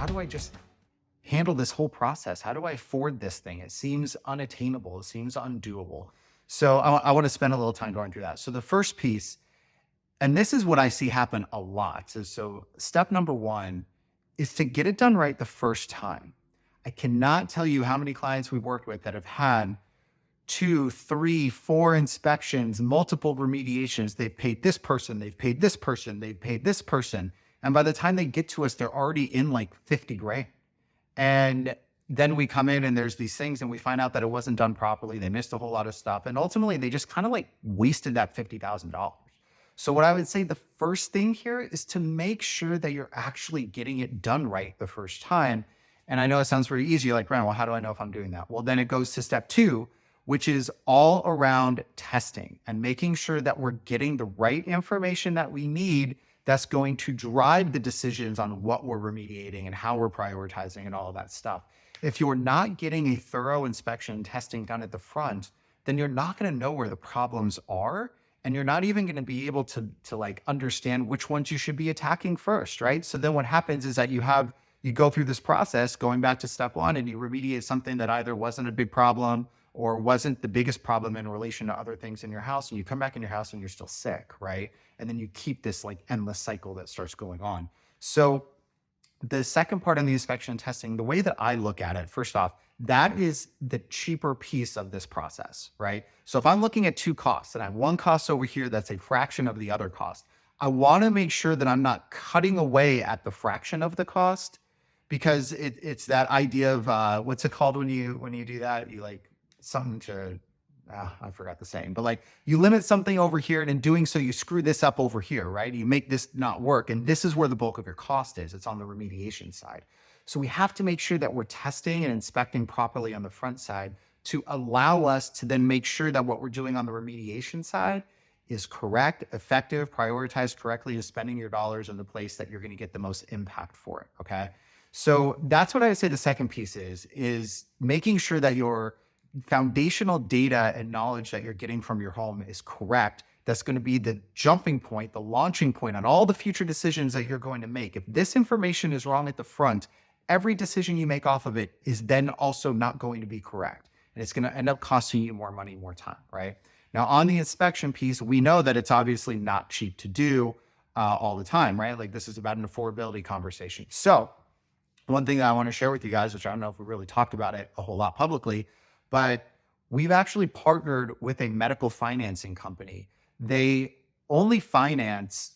do I just handle this whole process? How do I afford this thing? It seems unattainable. It seems undoable. So I want to spend a little time going through that. So the first piece, and this is what I see happen a lot. So step number one is to get it done right the first time. I cannot tell you how many clients we've worked with that have had 2, 3, 4 inspections, multiple remediations. They've paid this person, they've paid this person, they've paid this person. And by the time they get to us, they're already in like 50 grand. And then we come in and there's these things and we find out that it wasn't done properly. They missed a whole lot of stuff. And ultimately they just kind of like wasted that $50,000. So what I would say the first thing here is to make sure that you're actually getting it done right the first time. And I know it sounds very easy. You're like, Brian, well, how do I know if I'm doing that? Well, then it goes to step two, which is all around testing and making sure that we're getting the right information that we need that's going to drive the decisions on what we're remediating and how we're prioritizing and all of that stuff. If you're not getting a thorough inspection and testing done at the front, then you're not going to know where the problems are. And you're not even going to be able to like understand which ones you should be attacking first, right? So then what happens is that you go through this process going back to step one and you remediate something that either wasn't a big problem or wasn't the biggest problem in relation to other things in your house. And you come back in your house and you're still sick, right? And then you keep this like endless cycle that starts going on. So the second part in the inspection and testing, the way that I look at it, first off, that is the cheaper piece of this process, right? So if I'm looking at two costs and I have one cost over here that's a fraction of the other cost, I want to make sure that I'm not cutting away at the fraction of the cost, because it's that idea of what's it called when you do that? You like something to I forgot the saying, but like you limit something over here and in doing so you screw this up over here, right? You make this not work. And this is where the bulk of your cost is. It's on the remediation side. So we have to make sure that we're testing and inspecting properly on the front side to allow us to then make sure that what we're doing on the remediation side is correct, effective, prioritized correctly, is spending your dollars in the place that you're going to get the most impact for it. Okay. So that's what I would say the second piece is making sure that your foundational data and knowledge that you're getting from your home is correct. That's going to be the jumping point, the launching point on all the future decisions that you're going to make. If this information is wrong at the front, every decision you make off of it is then also not going to be correct. And it's going to end up costing you more money, more time, right? Now, on the inspection piece, we know that it's obviously not cheap to do all the time, right? Like this is about an affordability conversation. So one thing that I want to share with you guys, which I don't know if we really talked about it a whole lot publicly, but we've actually partnered with a medical financing company. They only finance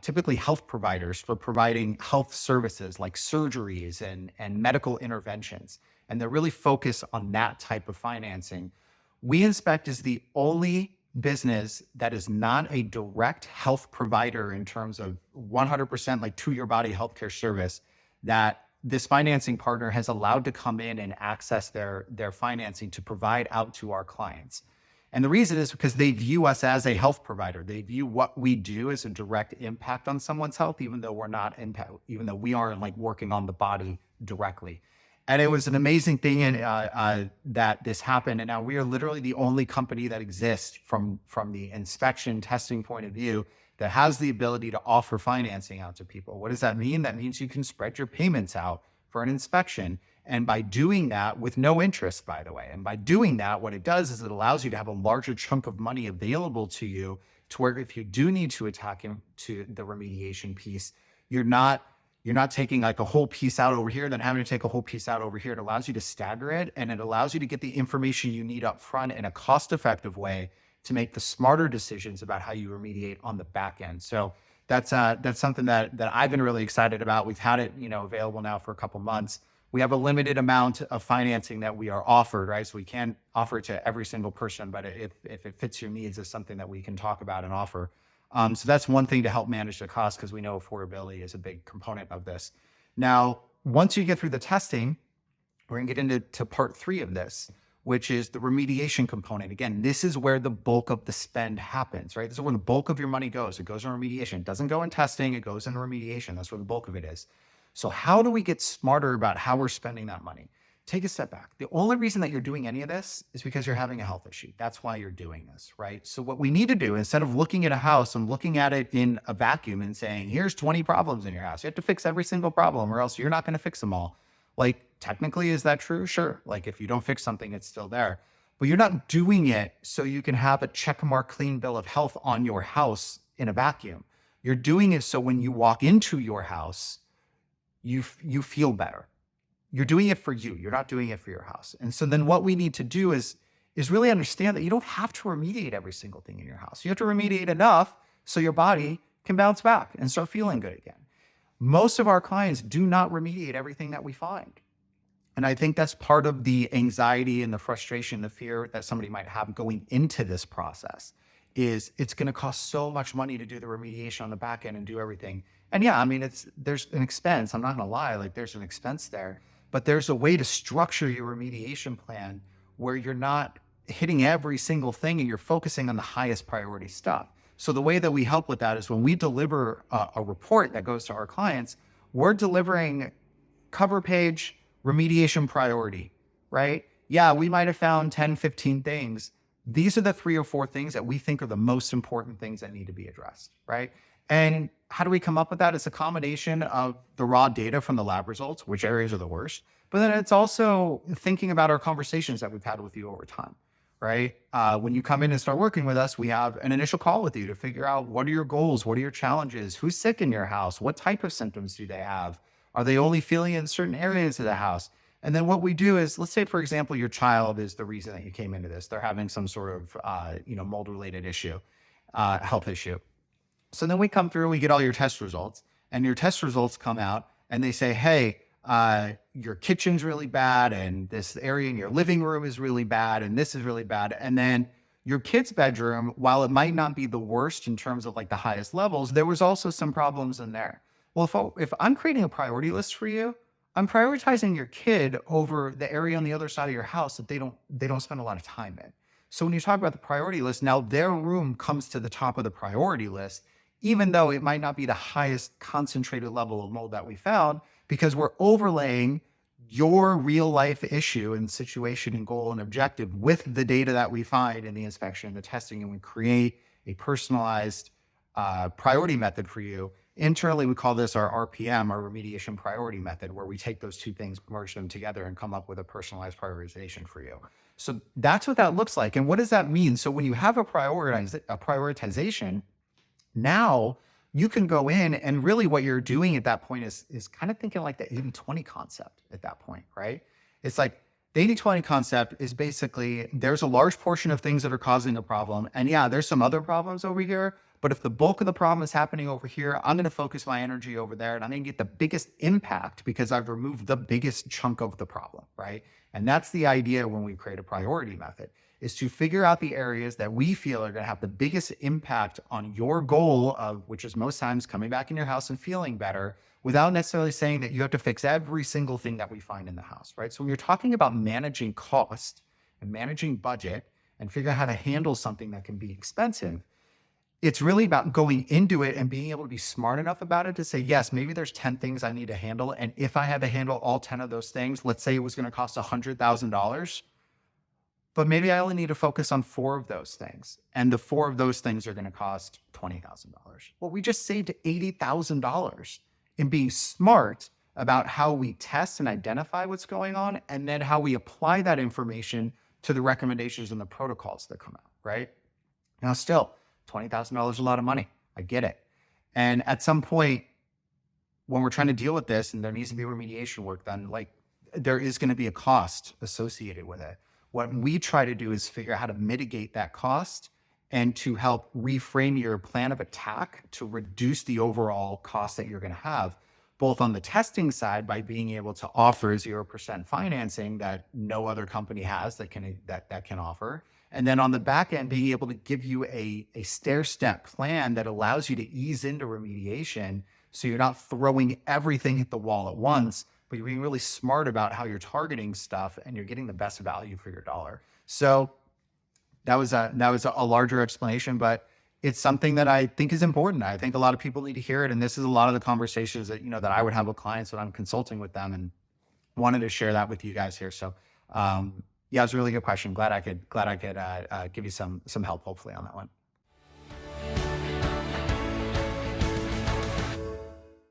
typically health providers for providing health services like surgeries and medical interventions. And they're really focused on that type of financing. We Inspect is the only business that is not a direct health provider in terms of 100% like to your body healthcare service that this financing partner has allowed to come in and access their financing to provide out to our clients. And the reason is because they view us as a health provider. They view what we do as a direct impact on someone's health, even though even though we aren't like working on the body directly. And it was an amazing thing that this happened. And now we are literally the only company that exists from the inspection testing point of view that has the ability to offer financing out to people. What does that mean? That means you can spread your payments out for an inspection. And by doing that with no interest, by the way, and by doing that, what it does is it allows you to have a larger chunk of money available to you to where if you do need to attack into the remediation piece, you're not taking like a whole piece out over here, then having to take a whole piece out over here. It allows you to stagger it, and it allows you to get the information you need up front in a cost-effective way to make the smarter decisions about how you remediate on the back end. So that's something that I've been really excited about. We've had it, available now for a couple months. We have a limited amount of financing that we are offered, right? So we can't offer it to every single person, but if it fits your needs, it's something that we can talk about and offer. So that's one thing to help manage the cost, because we know affordability is a big component of this. Now, once you get through the testing, we're gonna get into part 3 of this, which is the remediation component. Again, this is where the bulk of the spend happens, right? This is where the bulk of your money goes. It goes in remediation. It doesn't go in testing, it goes in remediation. That's where the bulk of it is. So how do we get smarter about how we're spending that money? take a step back. The only reason that you're doing any of this is because you're having a health issue. That's why you're doing this, right? So what we need to do, instead of looking at a house and looking at it in a vacuum and saying, here's 20 problems in your house, you have to fix every single problem or else you're not going to fix them all. Like, technically, is that true? Sure. Like, if you don't fix something, it's still there. But you're not doing it so you can have a checkmark clean bill of health on your house in a vacuum. You're doing it so when you walk into your house, you feel better. You're doing it for you. You're not doing it for your house. And so then what we need to do is really understand that you don't have to remediate every single thing in your house. You have to remediate enough so your body can bounce back and start feeling good again. Most of our clients do not remediate everything that we find. And I think that's part of the anxiety and the frustration, the fear that somebody might have going into this process is it's going to cost so much money to do the remediation on the back end and do everything. And yeah, I mean, there's an expense. I'm not going to lie, like there's an expense there. But there's a way to structure your remediation plan where you're not hitting every single thing and you're focusing on the highest priority stuff. So the way that we help with that is when we deliver a report that goes to our clients, we're delivering cover page remediation priority, right? Yeah, we might have found 10, 15 things. These are the 3 or 4 things that we think are the most important things that need to be addressed, right? And how do we come up with that? It's a combination of the raw data from the lab results, which areas are the worst, but then it's also thinking about our conversations that we've had with you over time, right? When you come in and start working with us, we have an initial call with you to figure out what are your goals? What are your challenges? Who's sick in your house? What type of symptoms do they have? Are they only feeling in certain areas of the house? And then what we do is, let's say, for example, your child is the reason that you came into this. They're having some sort of, mold-related issue, health issue. So then we come through, we get all your test results, and your test results come out and they say, hey, your kitchen's really bad, and this area in your living room is really bad, and this is really bad. And then your kid's bedroom, while it might not be the worst in terms of like the highest levels, there was also some problems in there. Well, if I'm creating a priority list for you, I'm prioritizing your kid over the area on the other side of your house that they don't spend a lot of time in. So when you talk about the priority list, now their room comes to the top of the priority list, even though it might not be the highest concentrated level of mold that we found, because we're overlaying your real life issue and situation and goal and objective with the data that we find in the inspection and the testing, and we create a personalized priority method for you. Internally, we call this our RPM, our remediation priority method, where we take those two things, merge them together, and come up with a personalized prioritization for you. So that's what that looks like. And what does that mean? So when you have a prioritization, now you can go in and really what you're doing at that point is kind of thinking like the 80-20 concept at that point, right? It's like the 80-20 concept is basically there's a large portion of things that are causing a problem. And yeah, there's some other problems over here, but if the bulk of the problem is happening over here, I'm going to focus my energy over there and I'm going to get the biggest impact because I've removed the biggest chunk of the problem, right? And that's the idea when we create a priority method, is to figure out the areas that we feel are going to have the biggest impact on your goal of, which is most times coming back in your house and feeling better, without necessarily saying that you have to fix every single thing that we find in the house, right? So when you're talking about managing cost and managing budget and figuring out how to handle something that can be expensive, it's really about going into it and being able to be smart enough about it to say, yes, maybe there's 10 things I need to handle. And if I had to handle all 10 of those things, let's say it was going to cost $100,000, but maybe I only need to focus on 4 of those things. And the 4 of those things are going to cost $20,000. Well, we just saved $80,000 in being smart about how we test and identify what's going on, and then how we apply that information to the recommendations and the protocols that come out, right? Now, still, $20,000 is a lot of money. I get it. And at some point, when we're trying to deal with this and there needs to be remediation work done, like there is going to be a cost associated with it. What we try to do is figure out how to mitigate that cost and to help reframe your plan of attack to reduce the overall cost that you're going to have, both on the testing side by being able to offer 0% financing that no other company has that can offer. And then on the back end, being able to give you a stair-step plan that allows you to ease into remediation so you're not throwing everything at the wall at once, but you're being really smart about how you're targeting stuff and you're getting the best value for your dollar. So that was a larger explanation, but it's something that I think is important. I think a lot of people need to hear it. And this is a lot of the conversations that, that I would have with clients when I'm consulting with them. And wanted to share that with you guys here. So, yeah, it was a really good question. Glad I could give you some help hopefully on that one.